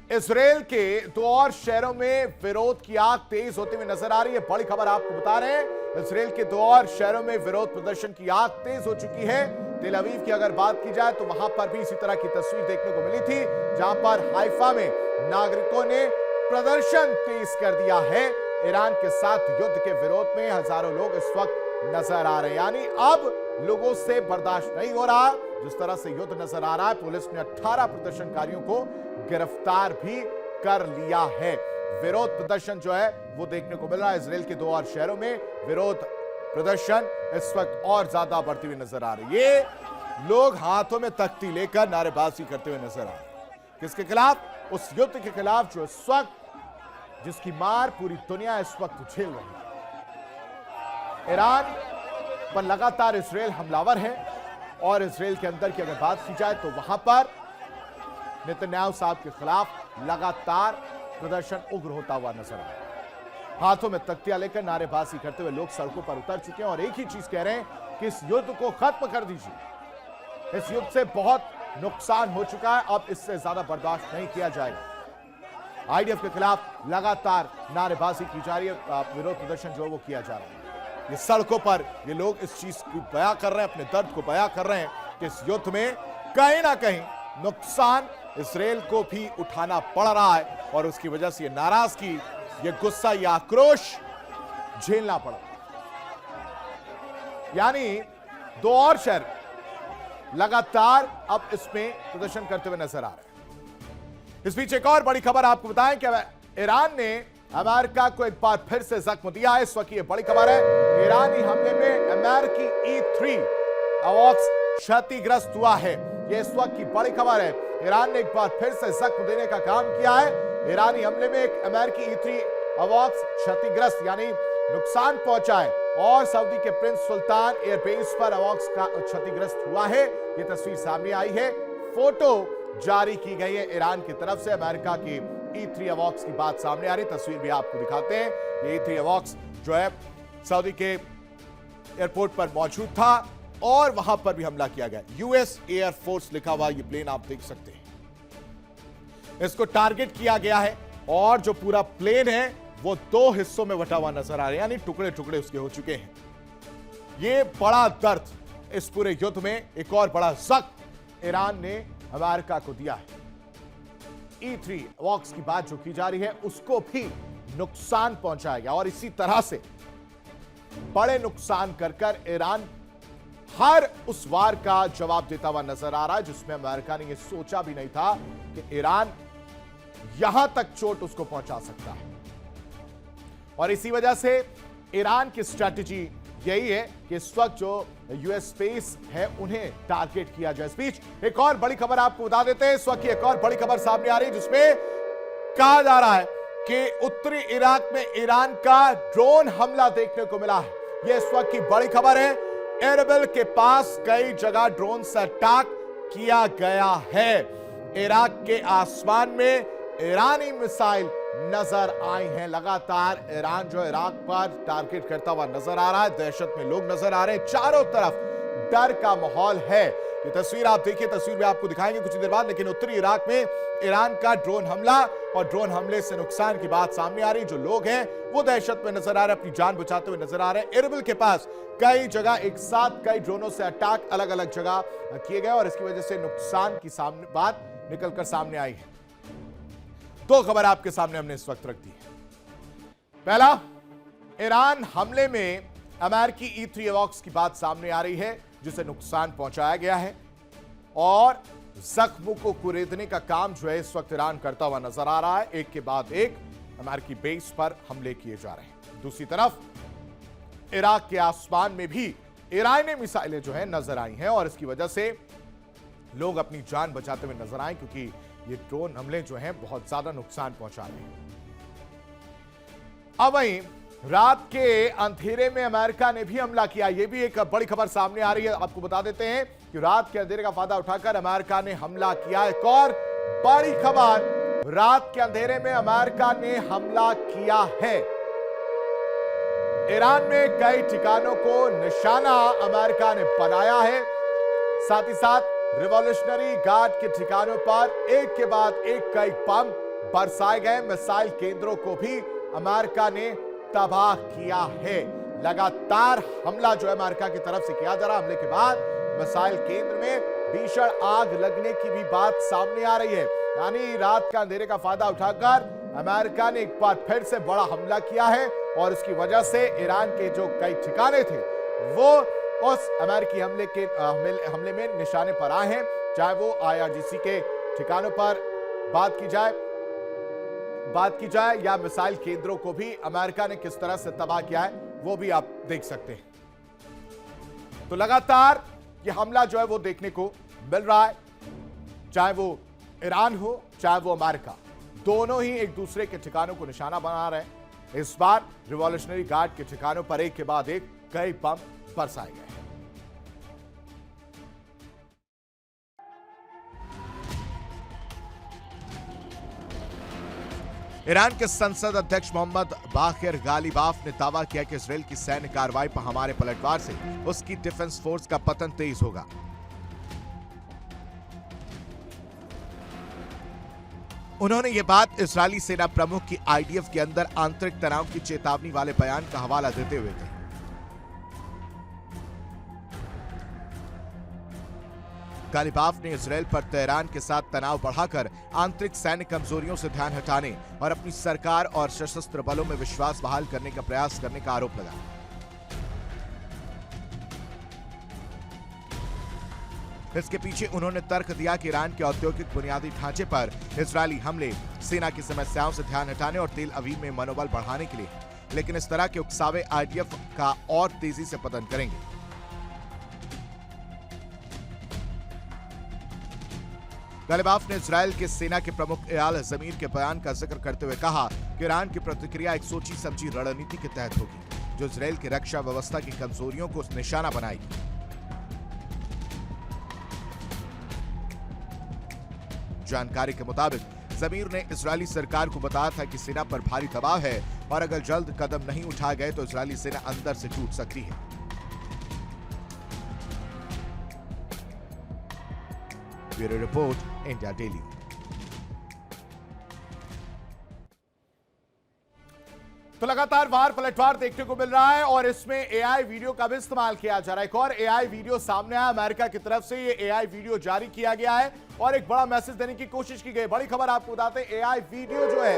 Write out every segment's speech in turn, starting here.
Israel के दो और शहरों में विरोध की आग तेज होती हुई नजर आ रही है। बड़ी खबर आपको बता रहे हैं, इसराइल के दो और शहरों में विरोध प्रदर्शन की आग तेज हो चुकी है। तेल अवीव की अगर बात की जाए तो वहां पर भी इसी तरह की तस्वीर देखने को मिली थी, जहां पर हाइफा में नागरिकों ने प्रदर्शन तेज कर दिया है। ईरान के साथ युद्ध के विरोध में हजारों लोग इस वक्त नजर आ रहे हैं। यानी अब लोगों से बर्दाश्त नहीं हो रहा जिस तरह से युद्ध नजर आ रहा है। पुलिस ने 18 प्रदर्शनकारियों को गिरफ्तार भी कर लिया है। विरोध प्रदर्शन जो है वो देखने को मिल रहा है। इसराइल के दो और शहरों में विरोध प्रदर्शन इस वक्त और ज्यादा बढ़ती हुई नजर आ रही है। ये लोग हाथों में तख्ती लेकर नारेबाजी करते हुए नजर आ रहे हैं। किसके खिलाफ? उस युद्ध के खिलाफ जो इस वक्त जिसकी मार पूरी दुनिया इस वक्त झेल रही है। ईरान पर लगातार इसराइल हमलावर है और इसराइल के अंदर की अगर बात की जाए तो वहां पर नेतन्याहू साहब के खिलाफ लगातार प्रदर्शन उग्र होता हुआ नजर आ रहा है। हाथों में तख्तियां लेकर नारेबाजी करते हुए लोग सड़कों पर उतर चुके हैं और एक ही चीज कह रहे हैं कि इस युद्ध को खत्म कर दीजिए। इस युद्ध से बहुत नुकसान हो चुका है, अब इससे ज्यादा बर्दाश्त नहीं किया जाएगा। आईडीएफ के खिलाफ लगातार नारेबाजी की जा रही है, विरोध प्रदर्शन जो है वो किया जा रहा है। ये सड़कों पर ये लोग इस चीज को बयां कर रहे हैं, अपने दर्द को बयां कर रहे हैं कि इस युद्ध में कहीं ना कहीं नुकसान इसराइल को भी उठाना पड़ रहा है और उसकी वजह से ये नाराजगी, ये गुस्सा, ये आक्रोश झेलना पड़ रहा है। यानी दो और शहर लगातार अब इसमें प्रदर्शन करते हुए नजर आ रहे हैं। इस बीच एक और बड़ी खबर आपको बताएं कि ईरान ने अमेरिका को एक बार फिर से जख्म दिया है। इस वक्त ये बड़ी खबर है, ईरानी हमले में अमेरिकी E3 अवॉक्स क्षतिग्रस्त हुआ है। ये इस वक्त की बड़ी खबर है। ईरान ने एक बार फिर से जख्म देने का काम किया है। ईरानी हमले में एक अमेरिकी E3 अवॉक्स क्षतिग्रस्त यानी नुकसान पहुंचा है और सऊदी के प्रिंस सुल्तान एयरबेस पर अवॉक्स का क्षतिग्रस्त हुआ है। ये तस्वीर सामने आई है, फोटो जारी की गई है ईरान की तरफ से। अमेरिका की E3 अवॉक्स की बात सामने आ रही, तस्वीर भी आपको दिखाते हैं। ये E3 अवॉक्स जो है सऊदी के एयरपोर्ट पर मौजूद था और वहां पर भी हमला किया गया। यूएस एयरफोर्स लिखा हुआ ये प्लेन आप देख सकते हैं। इसको टारगेट किया गया है और जो पूरा प्लेन है वो दो हिस्सों में बटा हुआ नजर आ रहा है, यानी टुकड़े टुकड़े उसके हो चुके हैं। ये बड़ा दर्द इस पूरे युद्ध में, एक और बड़ा जख्म ईरान ने अमेरिका को दिया है। E3 अवॉक्स की बात जो की जा रही है उसको भी नुकसान पहुंचाया गया और इसी तरह से बड़े नुकसान कर ईरान हर उस वार का जवाब देता हुआ नजर आ रहा है जिसमें अमेरिका ने यह सोचा भी नहीं था कि ईरान यहां तक चोट उसको पहुंचा सकता है। और इसी वजह से ईरान की स्ट्रैटेजी यही है कि इस वक्त जो यूएस स्पेस है उन्हें टारगेट किया जाए। इस बीच एक और बड़ी खबर आपको बता देते हैं। इस वक्त की एक और बड़ी खबर सामने आ रही है जिसमें कहा जा रहा है कि उत्तरी इराक में ईरान का ड्रोन हमला देखने को मिला है। यह इस वक्त की बड़ी खबर है। एरबिल के पास कई जगह ड्रोन से अटैक किया गया है। इराक के आसमान में ईरानी मिसाइल नजर आई हैं। लगातार ईरान जो इराक पर टारगेट करता हुआ नजर आ रहा है। दहशत में लोग नजर आ रहे हैं, चारों तरफ डर का माहौल है। ये तस्वीर आप देखिए, तस्वीर भी आपको दिखाएंगे कुछ देर बाद। लेकिन उत्तरी इराक में ईरान का ड्रोन हमला और ड्रोन हमले से नुकसान की बात सामने आ रही। जो लोग हैं वो दहशत में नजर आ रहे हैं, अपनी जान बचाते हुए नजर आ रहे हैं। एरबिल के पास कई जगह एक साथ कई ड्रोनों से अटैक अलग अलग जगह किए गए और इसकी वजह से नुकसान की बात निकलकर सामने आई है। दो खबर आपके सामने हमने इस वक्त रख दी है। पहला, ईरान हमले में अमेरिकी E3 अवॉक्स की बात सामने आ रही है जिसे नुकसान पहुंचाया गया है और जख्मों को कुरेदने का काम जो है इस वक्त ईरान करता हुआ नजर आ रहा है। एक के बाद एक अमेरिकी बेस पर हमले किए जा रहे हैं। दूसरी तरफ इराक के आसमान में भी ईरानी मिसाइलें जो है नजर आई हैं और इसकी वजह से लोग अपनी जान बचाते हुए नजर आए क्योंकि ये ड्रोन हमले जो हैं बहुत ज्यादा नुकसान पहुंचा रहे हैं। अब वहीं रात के अंधेरे में अमेरिका ने भी हमला किया। यह भी एक बड़ी खबर सामने आ रही है। आपको बता देते हैं कि रात के अंधेरे का फायदा उठाकर अमेरिका ने हमला किया। एक और बड़ी खबर, रात के अंधेरे में अमेरिका ने हमला किया है। ईरान में कई ठिकानों को निशाना अमेरिका ने बनाया है। साथ ही साथ रिवॉल्यूशनरी गार्ड के ठिकानों पर एक के बाद एक कई बम बरसाए गए मिसाइल केंद्रों को भी अमेरिका ने तबाह किया है। लगातार हमला जो है अमेरिका की तरफ से किया जा रहा, हमले के बाद मिसाइल केंद्र में भीषण आग लगने की भी बात सामने आ रही है। यानी रात का अंधेरे का फायदा उठाकर अमेरिका ने एक बार फिर से बड़ा हमला किया है और इसकी वजह से ईरान के जो कई ठिकाने थे वो उस अमेरिकी हमले में निशाने पर आए हैं। चाहे वो IRGC के ठिकानों पर बात की जाए या मिसाइल केंद्रों को भी अमेरिका ने किस तरह से तबाह किया है वो भी आप देख सकते हैं। तो लगातार ये हमला जो है वो देखने को मिल रहा है, चाहे वो ईरान हो चाहे वो अमेरिका, दोनों ही एक दूसरे के ठिकानों को निशाना बना रहे हैं। इस बार रिवॉल्यूशनरी गार्ड के ठिकानों पर एक के बाद एक कई बम बरसाए गए। ईरान के संसद अध्यक्ष मोहम्मद बाकिर गालिबाफ ने दावा किया कि इजरायल की सैन्य कार्रवाई पर हमारे पलटवार से उसकी डिफेंस फोर्स का पतन तेज होगा। उन्होंने यह बात इजरायली सेना प्रमुख की IDF के अंदर आंतरिक तनाव की चेतावनी वाले बयान का हवाला देते हुए कही। गालिबाफ ने इजरायल पर तेहरान के साथ तनाव बढ़ाकर आंतरिक सैन्य कमजोरियों से ध्यान हटाने और अपनी सरकार और सशस्त्र बलों में विश्वास बहाल करने का प्रयास करने का आरोप लगाया। इसके पीछे उन्होंने तर्क दिया कि ईरान के औद्योगिक बुनियादी ढांचे पर इजरायली हमले सेना की समस्याओं से ध्यान हटाने और तेल अवीव में मनोबल बढ़ाने के लिए, लेकिन इस तरह के उकसावे IDF का और तेजी से पतन करेंगे। गालिबाफ ने इजरायल के सेना के प्रमुख एयाल ज़मीर के बयान का जिक्र करते हुए कहा कि ईरान की प्रतिक्रिया एक सोची समझी रणनीति के तहत होगी जो इजरायल की रक्षा व्यवस्था की कमजोरियों को निशाना बनाएगी। जानकारी के मुताबिक ज़मीर ने इजरायली सरकार को बताया था कि सेना पर भारी दबाव है और अगर जल्द कदम नहीं उठाए गए तो इजरायली सेना अंदर से टूट सकती है। Bureau report, India daily. तो लगातार वार पलटवार देखने को मिल रहा है और इसमें AI वीडियो का भी इस्तेमाल किया जा रहा है। एक और AI वीडियो सामने आया, अमेरिका की तरफ से ये AI वीडियो जारी किया गया है और एक बड़ा मैसेज देने की कोशिश की गई। बड़ी खबर आपको बताते हैं, AI वीडियो जो है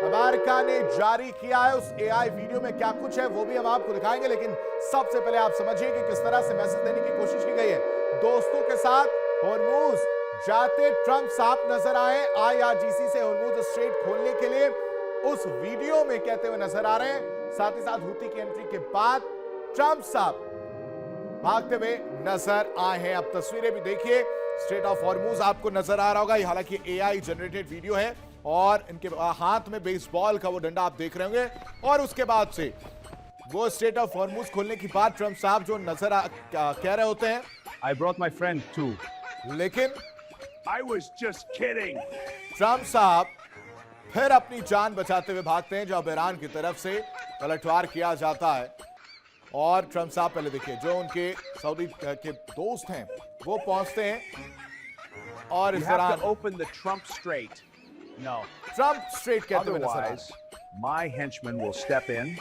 अमेरिका ने जारी किया है। उस AI वीडियो में क्या कुछ है वो भी हम आपको दिखाएंगे, लेकिन सबसे पहले आप समझिए कि किस तरह से मैसेज देने की कोशिश की गई है। दोस्तों के साथ हॉर्मूज जाते ट्रंप साहब नजर आए, IRGC से हॉर्मूज स्ट्रेट खोलने के लिए उस वीडियो में कहते हुए नजर आ रहे हैं। साथ ही साथ हूती की एंट्री के बाद ट्रंप साहब भागते हुए नजर आए हैं। अब तस्वीरें भी देखिए, स्ट्रेट ऑफ हॉर्मूज आपको नजर आ रहा होगा। ये हालांकि AI जनरेटेड वीडियो है और इनके हाथ में बेसबॉल का वो डंडा आप देख रहे होंगे और उसके बाद से वो स्ट्रेट ऑफ हॉर्मूज खोलने के बाद ट्रंप साहब जो कह रहे होते हैं, I brought my friend too. लेकिन I was just kidding. Trump साहब फिर अपनी जान बचाते हुए भागते हैं जब ईरान की तरफ से पलटवार किया जाता है। और ट्रंप साहब पहले देखिए, जो उनके सऊदी के दोस्त हैं वो पहुंचते हैं और इस दौरान open the Trump Strait. No. Trump straight कहते हुए नजर आए। Otherwise, my henchman will step in.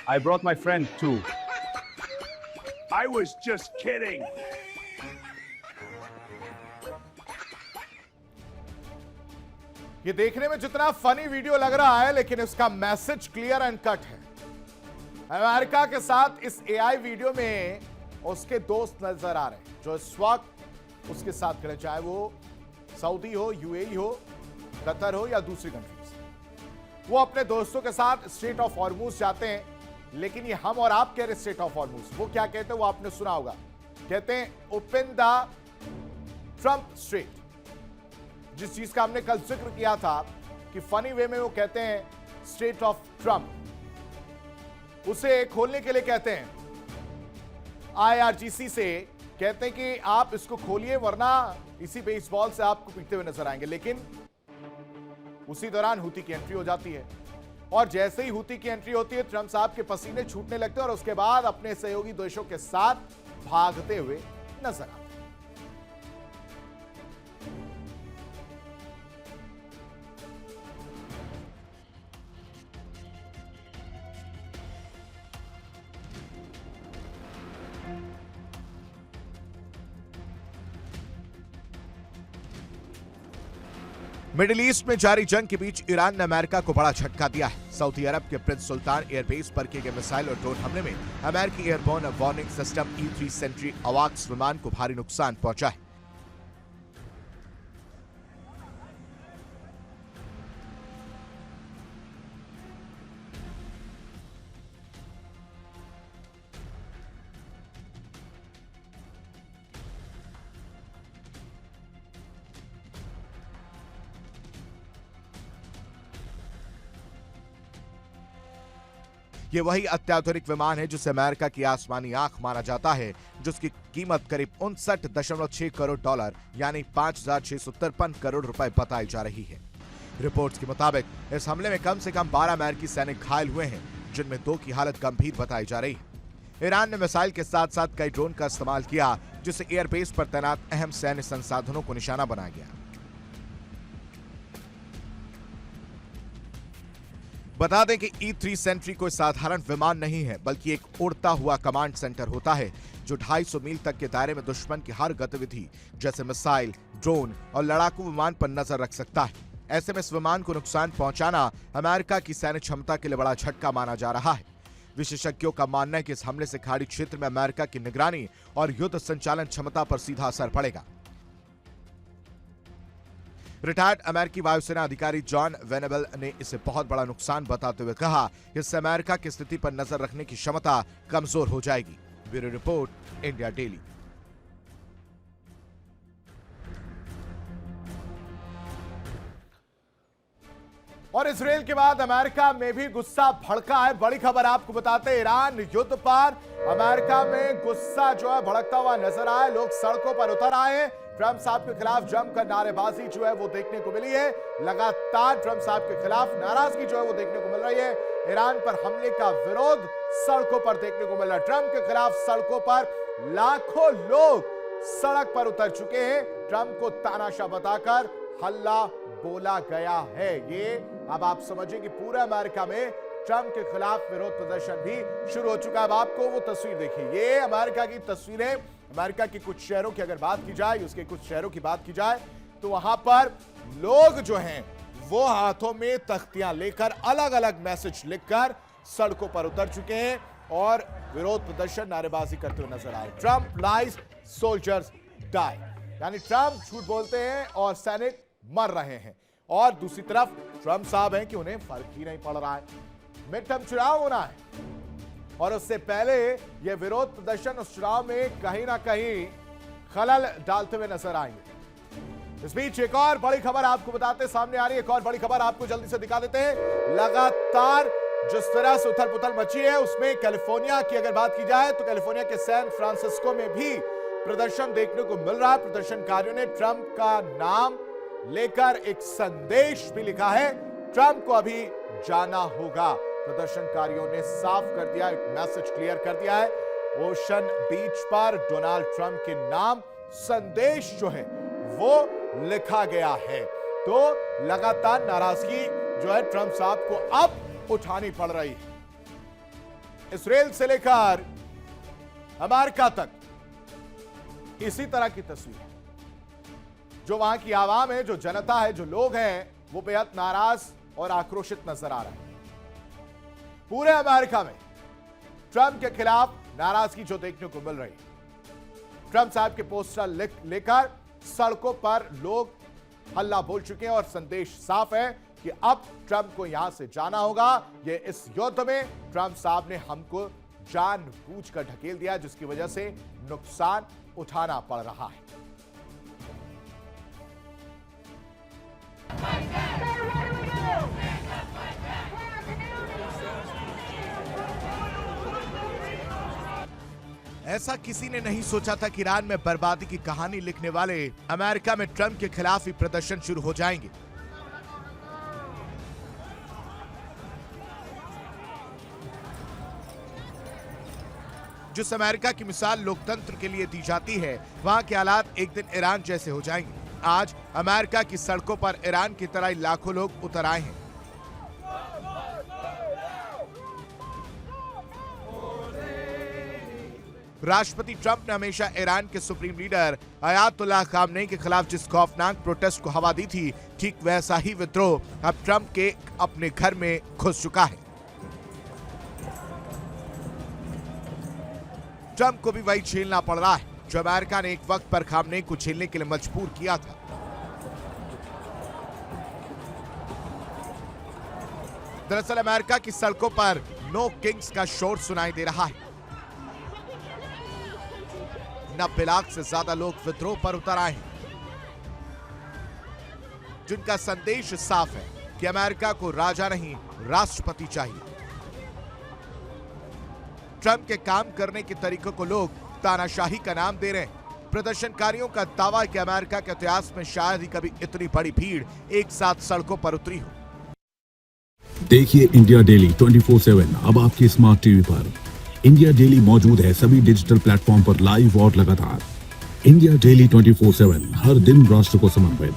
I brought my friend too. I was just kidding. ये देखने में जितना फनी वीडियो लग रहा है, लेकिन इसका मैसेज क्लियर एंड कट है। अमेरिका के साथ इस AI वीडियो में उसके दोस्त नजर आ रहे हैं जो इस वक्त उसके साथ खड़े, चाहे वो सऊदी हो, UAE हो, कतर हो या दूसरी कंट्रीज। वो अपने दोस्तों के साथ स्ट्रेट ऑफ हॉर्मूज जाते हैं, लेकिन ये हम और आप कह रहे स्ट्रेट ऑफ हॉर्मूज, वो क्या कहते हैं वो आपने सुना होगा। कहते हैं ओपन द ट्रंप स्ट्रेट। जिस चीज का हमने कल जिक्र किया था कि फनी वे में वो कहते हैं स्ट्रेट ऑफ ट्रंप, उसे खोलने के लिए कहते हैं IRGC से कहते हैं कि आप इसको खोलिए वरना इसी बेसबॉल से आपको पीटते हुए नजर आएंगे। लेकिन उसी दौरान हूती की एंट्री हो जाती है और जैसे ही हूती की एंट्री होती है, ट्रंप साहब के पसीने छूटने लगते हैं और उसके बाद अपने सहयोगी देशों के साथ भागते हुए नजर आते हैं। मिडिल ईस्ट में जारी जंग के बीच ईरान ने अमेरिका को बड़ा झटका दिया है। सऊदी अरब के प्रिंस सुल्तान एयरबेस पर किए गए मिसाइल और ड्रोन हमले में अमेरिकी airborne warning system E-3 sentry अवाक्स विमान को भारी नुकसान पहुंचा है। ये वही अत्याधुनिक विमान है जिसे अमेरिका की आसमानी आंख माना जाता है, जिसकी कीमत करीब 59.6 करोड़ डॉलर यानी 5,653 करोड़ रुपए बताई जा रही है। रिपोर्ट्स के मुताबिक इस हमले में कम से कम 12 अमेरिकी सैनिक घायल हुए हैं, जिनमें 2 की हालत गंभीर बताई जा रही है। ईरान ने मिसाइल के साथ साथ कई ड्रोन का इस्तेमाल किया, जिससे एयरबेस पर तैनात अहम सैन्य संसाधनों को निशाना बनाया गया। बता दें कि E-3 सेंट्री कोई साधारण विमान नहीं है, बल्कि एक उड़ता हुआ कमांड सेंटर होता है जो 250 मील तक के दायरे में दुश्मन की हर गतिविधि जैसे मिसाइल, ड्रोन और लड़ाकू विमान पर नजर रख सकता है। ऐसे में इस विमान को नुकसान पहुंचाना अमेरिका की सैन्य क्षमता के लिए बड़ा झटका माना जा रहा है। विशेषज्ञों का मानना है कि इस हमले से खाड़ी क्षेत्र में अमेरिका की निगरानी और युद्ध संचालन क्षमता पर सीधा असर पड़ेगा। रिटायर्ड अमेरिकी वायुसेना अधिकारी जॉन वेनेबल ने इसे बहुत बड़ा नुकसान बताते हुए कहा कि इससे अमेरिका की स्थिति पर नजर रखने की क्षमता कमजोर हो जाएगी। Bureau report, India daily. और इजराइल के बाद अमेरिका में भी गुस्सा भड़का है। बड़ी खबर आपको बताते हैं, ईरान युद्ध पर अमेरिका में गुस्सा जो है भड़कता हुआ नजर आया। लोग सड़कों पर उतर आए हैं। ट्रंप साहब के खिलाफ जमकर नारेबाजी जो है वो देखने को मिली है। लगातार ट्रंप साहब के खिलाफ नाराजगी जो है वो देखने को मिल रही है। ईरान पर हमले का विरोध सड़कों पर देखने को मिल रहा है। ट्रंप के खिलाफ सड़कों पर लाखों लोग सड़क पर उतर चुके हैं। ट्रंप को तानाशाह बताकर हल्ला बोला गया है। ये अब आप समझिए कि पूरे अमेरिका में ट्रंप के खिलाफ विरोध प्रदर्शन भी शुरू हो चुका है। अब आपको वो तस्वीर देखिए, ये अमेरिका की तस्वीरें। अमेरिका के कुछ शहरों की अगर बात की जाए, उसके कुछ शहरों की बात की जाए, तो वहां पर लोग जो हैं वो हाथों में तख्तियां लेकर अलग अलग मैसेज लिखकर सड़कों पर उतर चुके हैं और विरोध प्रदर्शन नारेबाजी करते हुए नजर आ रहे हैं। ट्रंप लाइज, सोल्जर्स डाई, यानी ट्रंप झूठ बोलते हैं और सैनिक मर रहे हैं। और दूसरी तरफ ट्रंप साहब हैं कि उन्हें फर्क ही नहीं पड़ रहा है। मिड टर्म चुनाव होना है और उससे पहले यह विरोध प्रदर्शन उस चुनाव में कहीं ना कहीं खलल डालते हुए नजर आएंगे। इस बीच एक और बड़ी खबर आपको बताते सामने आ रही है। एक और बड़ी खबर आपको जल्दी से दिखा देते हैं। लगातार जिस तरह से उथल पुथल मची है, उसमें कैलिफोर्निया की अगर बात की जाए तो कैलिफोर्निया के सैन फ्रांसिस्को में भी प्रदर्शन देखने को मिल रहा है। प्रदर्शनकारियों ने ट्रंप का नाम लेकर एक संदेश भी लिखा है, ट्रंप को अभी जाना होगा। प्रदर्शनकारियों ने साफ कर दिया, एक मैसेज क्लियर कर दिया है। ओशन बीच पर डोनाल्ड ट्रंप के नाम संदेश जो है वो लिखा गया है। तो लगातार नाराजगी जो है ट्रंप साहब को अब उठानी पड़ रही है। इजराइल से लेकर अमेरिका तक इसी तरह की तस्वीर, जो वहां की आवाम है, जो जनता है, जो लोग हैं, वो बेहद नाराज और आक्रोशित नजर आ रहा है। पूरे अमेरिका में ट्रंप के खिलाफ नाराजगी जो देखने को मिल रही है। ट्रंप साहब के पोस्टर लेकर सड़कों पर लोग हल्ला बोल चुके हैं और संदेश साफ है कि अब ट्रंप को यहां से जाना होगा। ये इस युद्ध में ट्रंप साहब ने हमको जानबूझकर ढकेल दिया, जिसकी वजह से नुकसान उठाना पड़ रहा है। ऐसा किसी ने नहीं सोचा था कि ईरान में बर्बादी की कहानी लिखने वाले अमेरिका में ट्रंप के खिलाफ ही प्रदर्शन शुरू हो जाएंगे। जिस अमेरिका की मिसाल लोकतंत्र के लिए दी जाती है, वहां के हालात एक दिन ईरान जैसे हो जाएंगे। आज अमेरिका की सड़कों पर ईरान की तरह लाखों लोग उतर आए हैं। राष्ट्रपति ट्रंप ने हमेशा ईरान के सुप्रीम लीडर अयातुल्लाह खामनेई के खिलाफ जिस खौफनाक प्रोटेस्ट को हवा दी थी, ठीक वैसा ही विद्रोह अब ट्रंप के अपने घर में घुस चुका है। ट्रंप को भी वही झेलना पड़ रहा है जो अमेरिका ने एक वक्त पर खामनेई को झेलने के लिए मजबूर किया था। दरअसल अमेरिका की सड़कों पर नो किंग्स का शोर सुनाई दे रहा है। 90 लाख से ज्यादा लोग विद्रोह पर उतर आए हैं, जिनका संदेश साफ है कि अमेरिका को राजा नहीं, राष्ट्रपति चाहिए। ट्रंप के काम करने के तरीकों को लोग तानाशाही का नाम दे रहे हैं। प्रदर्शनकारियों का दावा है कि अमेरिका के इतिहास में शायद ही कभी इतनी बड़ी भीड़ एक साथ सड़कों पर उतरी हो। देखिए इंडिया डेली 24/7 अब आपकी स्मार्ट टीवी पर। इंडिया डेली मौजूद है सभी डिजिटल प्लेटफॉर्म पर लाइव और लगातार। इंडिया डेली 24/7 हर दिन राष्ट्र को समर्पित।